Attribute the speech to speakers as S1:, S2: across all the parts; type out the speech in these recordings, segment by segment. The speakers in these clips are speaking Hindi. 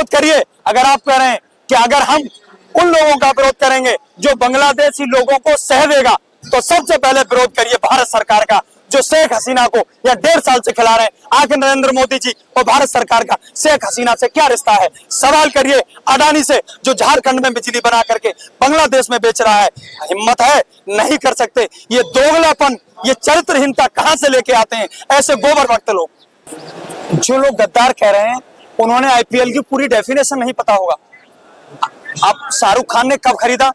S1: विरोध करिए। अगर आप कह रहे हैं कि अगर हम उन लोगों का विरोध करेंगे जो बांग्लादेशी लोगों को सह देगा, तो सबसे पहले विरोध करिए भारत सरकार का, जो शेख हसीना को या 1.5 साल से खिला रहे हैं। आखिर नरेंद्र मोदी जी और भारत सरकार का शेख हसीना से क्या रिश्ता है? सवाल करिए अडानी से, जो झारखंड में बिजली बना करके बांग्लादेश में बेच रहा है। हिम्मत है? नहीं कर सकते। ये दोगलापन, ये चरित्रहीनता कहां से लेके आते हैं ऐसे गोबर वक्त लोग? जो लोग गद्दार कह रहे हैं उन्होंने आईपीएल की पूरी डेफिनेशन नहीं पता होगा। अब शाहरुख खान ने कब खरीदा?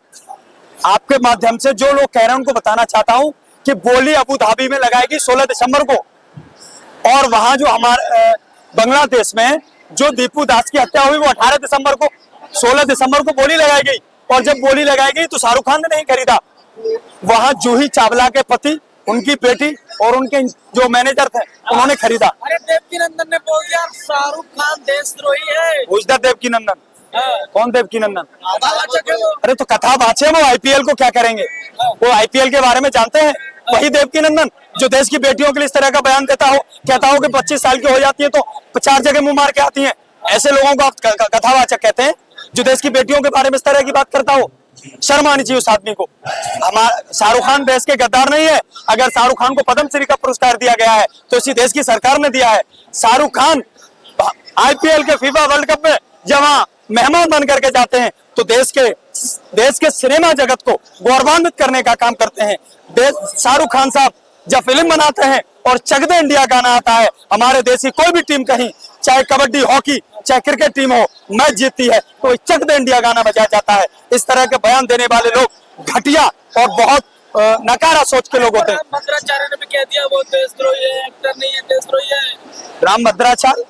S1: आपके माध्यम से जो लोग कह रहे हैं उनको बताना चाहता हूं कि बोली अबू धाबी में लगाएगी 16 दिसंबर को, और वहां जो हमारे बांग्लादेश में जो दीपू दास की हत्या हुई वो 18 दिसंबर को, 16 दिसंबर को बोली लगाई गई। और जब बोली लगाई गई तो शाहरुख खान ने नहीं खरीदा, वहां जूही चावला के पति, उनकी बेटी और उनके जो मैनेजर थे उन्होंने खरीदा।
S2: अरे देवकीनंदन ने बोल दिया शाहरुख खान देशद्रोही है।
S1: उजदर देवकीनंदन? कौन देवकीनंदन?
S2: वो।
S1: अरे तो कथा बाचे, वो आईपीएल को क्या करेंगे? वो आईपीएल के बारे में जानते हैं? वही देवकीनंदन जो देश की बेटियों के लिए इस तरह का बयान देता हो, कहता हो कि 25 साल की हो जाती है तो 4 जगह मुंह मार के आती हैं। ऐसे लोगों को आप कथावाचक कहते हैं, जो देश की बेटियों के बारे में इस तरह की बात करता हो? शर्म आनी चाहिए उस आदमी को। हमारा शाहरुख खान देश के गद्दार नहीं है। अगर शाहरुख खान को पद्मश्री का पुरस्कार दिया गया है तो इसी देश की सरकार ने दिया है। शाहरुख खान आईपीएल के फीफा वर्ल्ड कप में जहां मेहमान बन करके जाते हैं तो देश के सिनेमा जगत को गौरवान्वित करने का काम करते हैं। शाहरुख खान साहब जब फिल्म बनाते हैं और चक दे इंडिया गाना आता है, हमारे देश की कोई भी टीम कहीं, चाहे कबड्डी, हॉकी, चाहे क्रिकेट टीम हो, मैच जीतती है तो चक दे इंडिया गाना बजाया जाता है। इस तरह के बयान देने वाले लोग घटिया और बहुत नकारा सोच के लोग होते हैं।
S2: भद्राचार्य ने भी कह दिया वो देशद्रोही है, एक्टर नहीं है, देशद्रोही है।
S1: राम भद्राचार्य?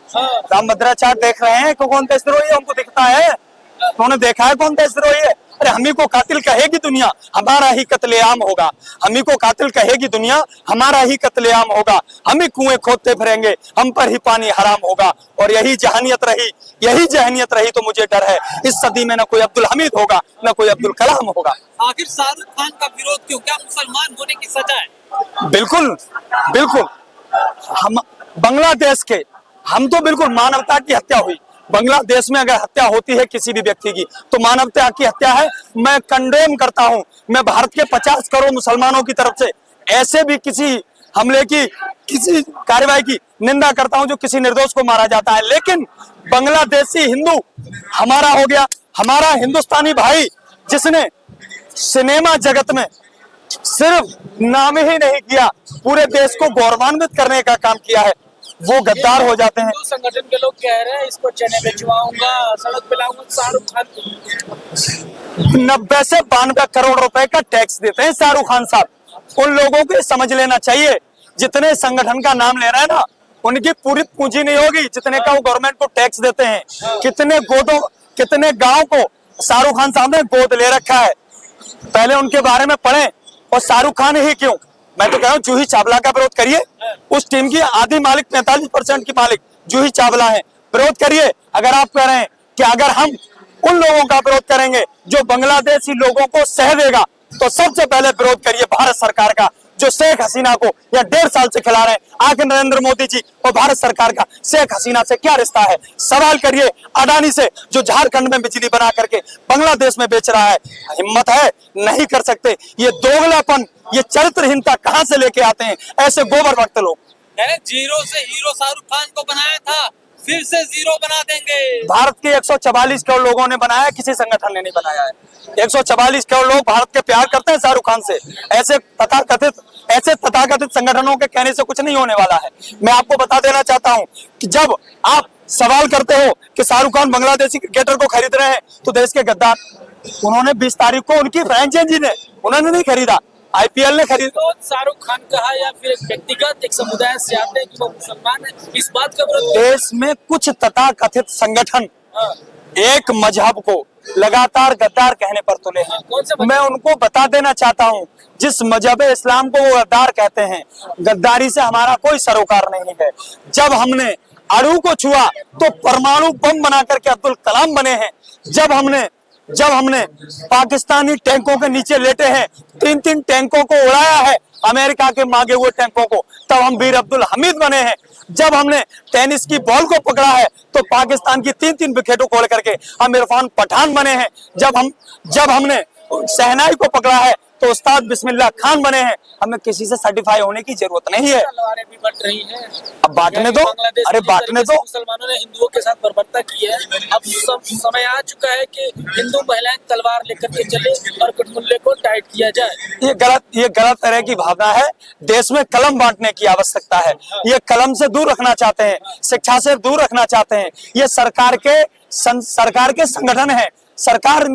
S1: राम भद्राचार्य देख रहे हैं कि कौन देशद्रोही है? उनको दिखता है? उन्होंने देखा है कौन देशद्रोही है? अरे हम ही को कातिल कहेगी दुनिया, हमारा ही कत्लेआम होगा। हम ही को कातिल कहेगी दुनिया, हमारा ही कत्लेआम होगा। हम ही कुएं खोदते फिरेंगे, हम पर ही पानी हराम होगा। और यही जहनियत रही तो मुझे डर है, इस सदी में न कोई अब्दुल हमीद होगा न कोई अब्दुल कलाम होगा।
S2: आखिर शाहरुख खान का विरोध क्यों? क्या मुसलमान होने की सजा है?
S1: बिल्कुल बिल्कुल। हम बांग्लादेश के, हम तो बिल्कुल मानवता की हत्या हुई। बांग्लादेश में अगर हत्या होती है किसी भी व्यक्ति की तो मानवता की हत्या है। मैं कंडेम करता हूं। मैं भारत के 50 करोड़ मुसलमानों की तरफ से ऐसे भी किसी हमले की, किसी कार्रवाई की निंदा करता हूं जो किसी निर्दोष को मारा जाता है। लेकिन बांग्लादेशी हिंदू हमारा हो गया, हमारा हिंदुस्तानी भाई जिसने सिनेमा जगत में सिर्फ नाम ही नहीं किया, पूरे देश को गौरवान्वित करने का काम किया है, वो गद्दार हो जाते हैं।
S2: संगठन के लोग कह रहे हैं इसको चने बेचवाऊंगा, सड़क पे लाऊंगा। शाहरुख खान को
S1: 90 से 92 करोड़ रुपए का टैक्स देते हैं शाहरुख खान साहब। उन लोगों को समझ लेना चाहिए, जितने संगठन का नाम ले रहे हैं ना, उनकी पूरी पूंजी नहीं होगी जितने का वो गवर्नमेंट को टैक्स देते हैं। कितने गांव को शाहरुख खान साहब ने गोद ले रखा है, पहले उनके बारे में पढ़ें। और शाहरुख खान ही क्यों, मैं तो कह रहा हूँ जूही चावला का विरोध करिए। उस टीम की आधी मालिक, 45% की मालिक जूही चावला है। विरोध करिए। अगर आप कह रहे हैं कि अगर हम उन लोगों का विरोध करेंगे जो बांग्लादेशी लोगों को सह देगा, तो सबसे पहले विरोध करिए भारत सरकार का, जो शेख हसीना को या 1.5 साल से खिला रहे हैं। आखिर नरेंद्र मोदी जी और भारत सरकार का शेख हसीना से क्या रिश्ता है? सवाल करिए अडानी से, जो झारखंड में बिजली बना करके बांग्लादेश में बेच रहा है। हिम्मत है? नहीं कर सकते। ये दोगलापन, ये चरित्रहीनता कहां से लेके आते हैं ऐसे गोबर वक्त लोग?
S2: जीरो से हीरो शाहरुख खान को बनाया था, फिर से जीरो बना देंगे।
S1: भारत के 144 करोड़ लोगों ने बनाया, किसी संगठन ने नहीं बनाया है। 144 करोड़ लोग भारत के प्यार करते हैं शाहरुख खान से। ऐसे तथाकथित संगठनों के कहने से कुछ नहीं होने वाला है। मैं आपको बता देना चाहता हूं कि जब आप सवाल करते हो कि शाहरुख खान बांग्लादेशी क्रिकेटर को खरीद रहे हैं, तो देश के गद्दार, उन्होंने 20 तारीख को उनकी फ्रेंचाइजी ने, उन्होंने नहीं खरीदा, आईपीएल ने खरीदा।
S2: तो शाहरुख खान कहा या फिर एक व्यक्तिगत, एक समुदाय से आते हैं कि वो मुसलमान है, इस बात का विरोध?
S1: देश में कुछ तथाकथित संगठन एक मजहब को लगातार गद्दार कहने पर तुले हैं। मैं उनको बता देना चाहता हूं, जिस मजहब इस्लाम को वो गद्दार कहते हैं, गद्दारी से हमारा कोई सरोकार नहीं है। जब हमने अणु को छुआ तो परमाणु बम बना करके अब्दुल कलाम बने हैं। जब हमने जब हमने पाकिस्तानी टैंकों के नीचे लेटे हैं, 3-3 टैंकों को उड़ाया है, अमेरिका के मांगे हुए टैंकों को, तब हम वीर अब्दुल हमीद बने हैं। जब हमने टेनिस की बॉल को पकड़ा है तो पाकिस्तान की 3-3 विकेटों खोल करके हम इरफान पठान बने हैं। जब हमने शहनाई को पकड़ा है तो उस्ताद बिस्मिल्लाह खान बने हैं। हमें किसी से सर्टिफाई होने की जरूरत नहीं है।
S2: तलवारें भी बट रही हैं।
S1: अब बांटने दो, अरे बांटने दो।
S2: मुसलमानों ने हिंदुओं के साथ बर्बरता की है। अब समय आ चुका है कि हिंदू महिलाएं तलवार लेकर के चले और कुटमुल्ले को टाइट किया जाए।
S1: ये गलत तरह की भावना है। देश में कलम बांटने की आवश्यकता है। ये कलम से दूर रखना चाहते हैं, शिक्षा से दूर रखना चाहते हैं। ये सरकार के संगठन है, सरकार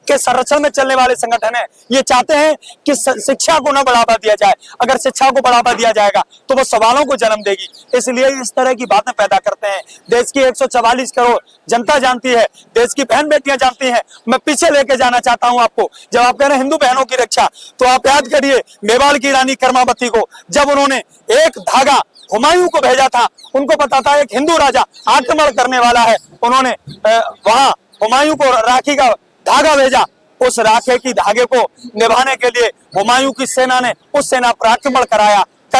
S1: के संरक्षण में चलने वाले संगठन है। ये चाहते हैं कि शिक्षा को न बढ़ावा दिया जाए। अगर शिक्षा को बढ़ावा दिया जाएगा तो वो सवालों को जन्म देगी, इसलिए इस तरह की बातें पैदा करते हैं। देश की 144 करोड़ जनता जानती है, देश की बहन बेटियां जानती हैं। मैं पीछे लेके जाना चाहता हूं आपको। जब आप कह रहे हैं हिंदू बहनों की रक्षा, तो आप याद करिए मेवाड़ की रानी कर्मावती को, जब उन्होंने एक धागा हुमायूं को भेजा था, उनको पता था एक हिंदू राजा आक्रमण करने वाला है, उन्होंने वहां हुमायूं को राखी का धागा भेजा। उस राखे की धागे को निभाने के लिए हुमायूं की सेना ने उस सेना पर आक्रमण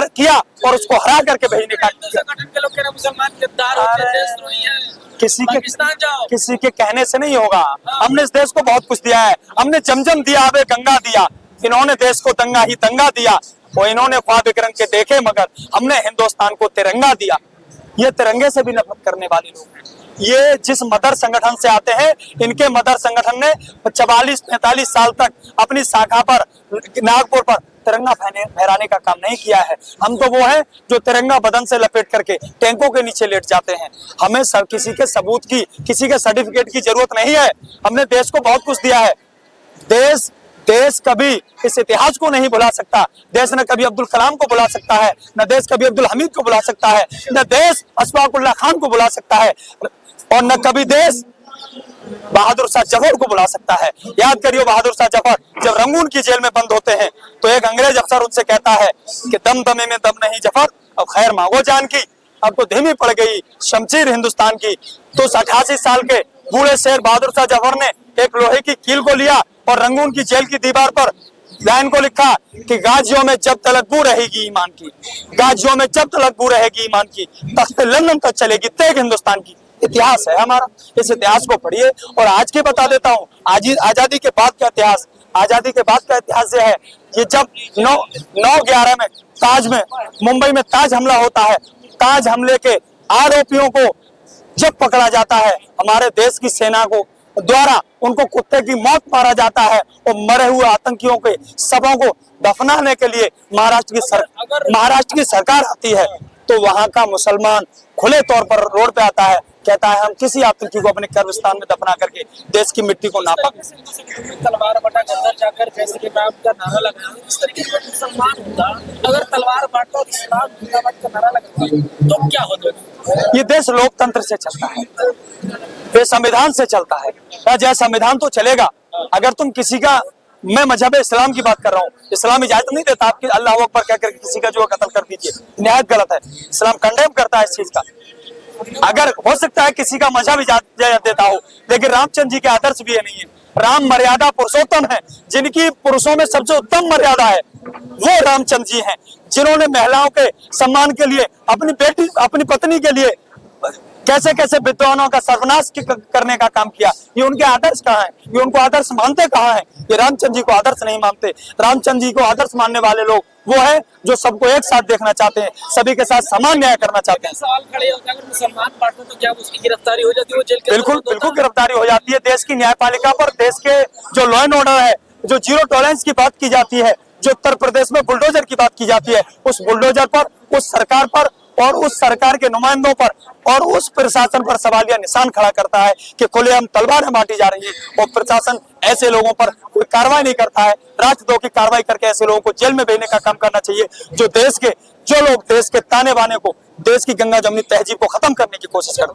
S1: किया और उसको हरा करके भेजने का
S2: संगठन के लोग कह रहे हैं मुसलमान गद्दार होते हैं, देशद्रोही हैं।
S1: किसी के कहने से नहीं होगा। हमने इस देश को बहुत कुछ दिया है। हमने जमजम दिया, हमें गंगा दिया। इन्होंने देश को दंगा ही दंगा दिया। वो इन्होंने ख्वाब बिकरम के देखे, मगर हमने हिंदुस्तान को तिरंगा दिया। ये तिरंगे से भी नफरत करने वाले लोग हैं। ये जिस मदर संगठन से आते हैं, इनके मदर संगठन ने 44-45 साल तक अपनी शाखा पर नागपुर पर तिरंगा फहराने का काम नहीं किया है। हम तो वो हैं जो तिरंगा बदन से लपेट करके टैंकों के नीचे लेट जाते हैं। हमें सब किसी के सबूत की, किसी के सर्टिफिकेट की जरूरत नहीं है। हमने देश को बहुत कुछ दिया है। देश कभी इस इतिहास को नहीं भुला सकता। देश न कभी अब्दुल कलाम को बुला सकता है, न देश कभी अब्दुल हमीद को बुला सकता है, न देश अशफाकुल्लाह खान को बुला सकता है, और न कभी देश बहादुर शाह जफर को बुला सकता है। याद करिए बहादुर शाह जफर जब रंगून की जेल में बंद होते हैं तो एक अंग्रेज अफसर उनसे कहता है कि दम दमे में दम नहीं जफर, अब खैर मांगो जान की। अब तो धीमी पड़ गई शमशीर हिंदुस्तान की। तो 88 साल के बूढ़े शेर बहादुर शाह जफर ने एक लोहे की कील को लिया और रंगून की जेल की दीवार पर लाइन को लिखा कि गाजियों में जब तलक बू रहेगी ईमान की, गाजियों में जब तलक बू रहेगी ईमान की, तख्त लंदन तक चलेगी तेग हिंदुस्तान की। इतिहास है हमारा, इस इतिहास को पढ़िए। और आज के बता देता हूँ, आजादी के बाद का इतिहास। आजादी के बाद का इतिहास यह है, ये जब 9/11 में ताज में, मुंबई में ताज हमला होता है, ताज हमले के आरोपियों को जब पकड़ा जाता है, हमारे देश की सेना को द्वारा उनको कुत्ते की मौत मारा जाता है, और मरे हुए आतंकियों के शवों को दफनाने के लिए महाराष्ट्र की सरकार आती है, तो वहां का मुसलमान खुले तौर पर रोड पे आता है, कहता है हम किसी आतंकी को अपने गर्भस्थान में दफना करके देश की मिट्टी को नापा।
S2: तलवार बटा अंदर जाकर जैसे कि नाम का नारा लगाया, इस तरीके से मुसलमान होता अगर तलवार बांटता और इस्लाम जिंदाबाद का नारा लगाता तो क्या होता?
S1: ये देश लोकतंत्र से चलता है, ये संविधान से चलता है। जय संविधान तो चलेगा। अगर तुम किसी का, मैं मजहब इस्लाम की बात कर रहा हूँ, इस्लाम इजाजत नहीं देता आपकी अल्लाह अकबर कहकर किसी का जो कत्ल कर दीजिए, निहायत गलत है। इस्लाम कंडेम करता है इस चीज का। अगर हो सकता है किसी का मजहब इजाजत देता हो, लेकिन रामचंद्र जी के आदर्श भी ये नहीं है। राम मर्यादा पुरुषोत्तम है, जिनकी पुरुषों में सबसे उत्तम मर्यादा है वो रामचंद्र जी हैं, जिन्होंने महिलाओं के सम्मान के लिए, अपनी पत्नी के लिए कैसे कैसे विद्वानों का सर्वनाश करने का काम किया। ये उनके आदर्श कहाँ हैं? ये उनको आदर्श मानते कहाँ हैं? ये रामचंद्र जी को आदर्श नहीं मानते। रामचंद्र जी को आदर्श मानने वाले लोग वो है जो सबको एक साथ देखना चाहते हैं, सभी के साथ समान न्याय करना चाहते हैं।
S2: सवाल खड़े होता है, अगर मुसलमान बांटते तो क्या उसकी गिरफ्तारी हो जाती है? वो जेल के
S1: बिल्कुल गिरफ्तारी हो जाती है। देश की न्यायपालिका पर, देश के जो लॉ एंड ऑर्डर है, जो जीरो टॉलरेंस की बात की जाती है, जो उत्तर प्रदेश में बुलडोजर की बात की जाती है, उस बुलडोजर पर, उस सरकार पर और उस सरकार के नुमाइंदों पर और उस प्रशासन पर सवालिया निशान खड़ा करता है कि खुलेआम तलवारें बांटी जा रही है और प्रशासन ऐसे लोगों पर कोई कार्रवाई नहीं करता है। राष्ट्रद्रोह की कार्रवाई करके ऐसे लोगों को जेल में भेजने का काम करना चाहिए, जो लोग देश के ताने बाने को, देश की गंगा जमनी तहजीब को खत्म करने की कोशिश करते हैं।